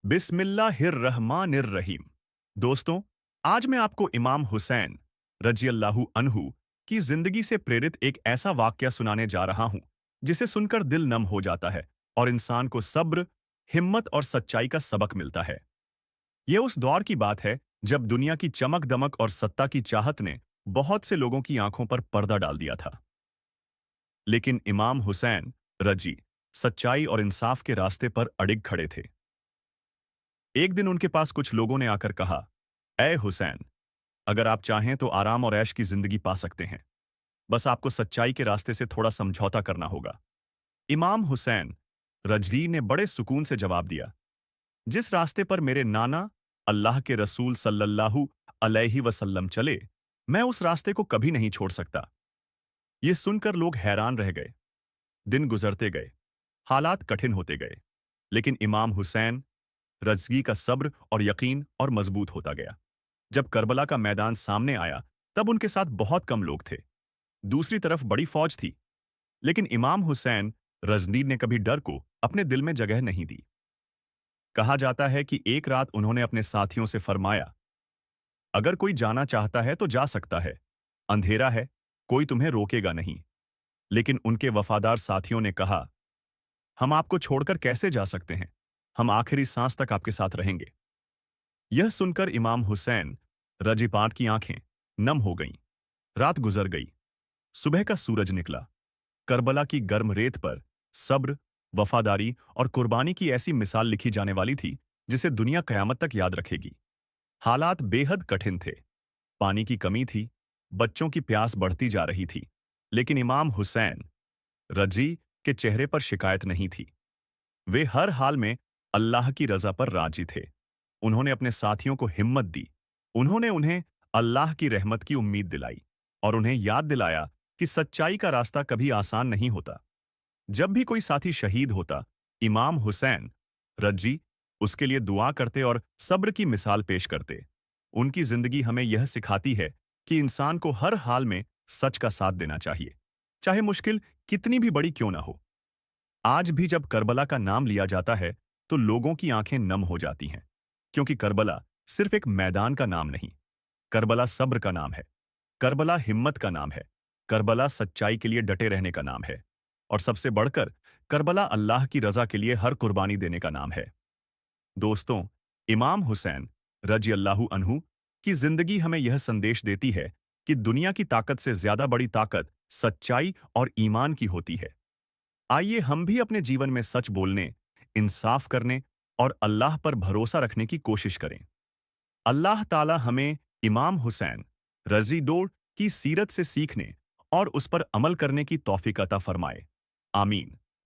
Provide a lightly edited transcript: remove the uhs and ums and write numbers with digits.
बिस्मिल्लाहिर्रहमानिर्रहीम। दोस्तों, आज मैं आपको इमाम हुसैन रज़ियल्लाहु अन्हु की जिंदगी से प्रेरित एक ऐसा वाकया सुनाने जा रहा हूं, जिसे सुनकर दिल नम हो जाता है और इंसान को सब्र, हिम्मत और सच्चाई का सबक मिलता है। यह उस दौर की बात है जब दुनिया की चमक-दमक और सत्ता की चाहत ने बहुत से लोगों की आंखों पर पर्दा डाल दिया था। लेकिन इमाम हुसैन रजी सच्चाई और इंसाफ के रास्ते पर अडिग खड़े थे। एक दिन उनके पास कुछ लोगों ने आकर कहा, ए हुसैन, अगर आप चाहें तो आराम और ऐश की जिंदगी पा सकते हैं। बस आपको सच्चाई के रास्ते से थोड़ा समझौता करना होगा। इमाम हुसैन रजवी ने बड़े सुकून से जवाब दिया, जिस रास्ते पर मेरे नाना अल्लाह के रसूल सल्लल्लाहु अलैहि वसल्लम चले, मैं उस रास्ते को कभी नहीं छोड़ सकता। ये सुनकर लोग हैरान रह गए। दिन गुजरते गए, हालात कठिन होते गए, लेकिन इमाम हुसैन रज़गी का सब्र और यकीन और मजबूत होता गया। जब करबला का मैदान सामने आया, तब उनके साथ बहुत कम लोग थे। दूसरी तरफ बड़ी फौज थी, लेकिन इमाम हुसैन रज़नी ने कभी डर को अपने दिल में जगह नहीं दी। कहा जाता है कि एक रात उन्होंने अपने साथियों से फरमाया, अगर कोई जाना चाहता है तो जा सकता है, अंधेरा है, कोई तुम्हें रोकेगा नहीं। लेकिन उनके वफादार साथियों ने कहा, हम आपको छोड़कर कैसे जा सकते हैं, हम आखिरी सांस तक आपके साथ रहेंगे। यह सुनकर इमाम हुसैन रजीपाट की आंखें नम हो गईं। रात गुजर गई, सुबह का सूरज निकला। करबला की गर्म रेत पर सब्र, वफादारी और कुर्बानी की ऐसी मिसाल लिखी जाने वाली थी, जिसे दुनिया कयामत तक याद रखेगी। हालात बेहद कठिन थे, पानी की कमी थी, बच्चों की प्यास बढ़ती जा रही थी, लेकिन इमाम हुसैन रजी के चेहरे पर शिकायत नहीं थी। वे हर हाल में अल्लाह की रजा पर राजी थे। उन्होंने अपने साथियों को हिम्मत दी, उन्होंने उन्हें अल्लाह की रहमत की उम्मीद दिलाई और उन्हें याद दिलाया कि सच्चाई का रास्ता कभी आसान नहीं होता। जब भी कोई साथी शहीद होता, इमाम हुसैन रजी उसके लिए दुआ करते और सब्र की मिसाल पेश करते। उनकी जिंदगी हमें यह सिखाती है कि इंसान को हर हाल में सच का साथ देना चाहिए, चाहे मुश्किल कितनी भी बड़ी क्यों ना हो। आज भी जब करबला का नाम लिया जाता है, तो लोगों की आंखें नम हो जाती हैं, क्योंकि करबला सिर्फ एक मैदान का नाम नहीं, करबला सब्र का नाम है, करबला हिम्मत का नाम है, करबला सच्चाई के लिए डटे रहने का नाम है, और सबसे बढ़कर करबला अल्लाह की रजा के लिए हर कुर्बानी देने का नाम है। दोस्तों, इमाम हुसैन रजी अल्लाहु अन्हु की जिंदगी हमें यह संदेश देती है कि दुनिया की ताकत से ज्यादा बड़ी ताकत सच्चाई और ईमान की होती है। आइए हम भी अपने जीवन में सच बोलने, इंसाफ करने और अल्लाह पर भरोसा रखने की कोशिश करें। अल्लाह ताला हमें इमाम हुसैन रजी डोर की सीरत से सीखने और उस पर अमल करने की तौफीक अता फरमाए। आमीन।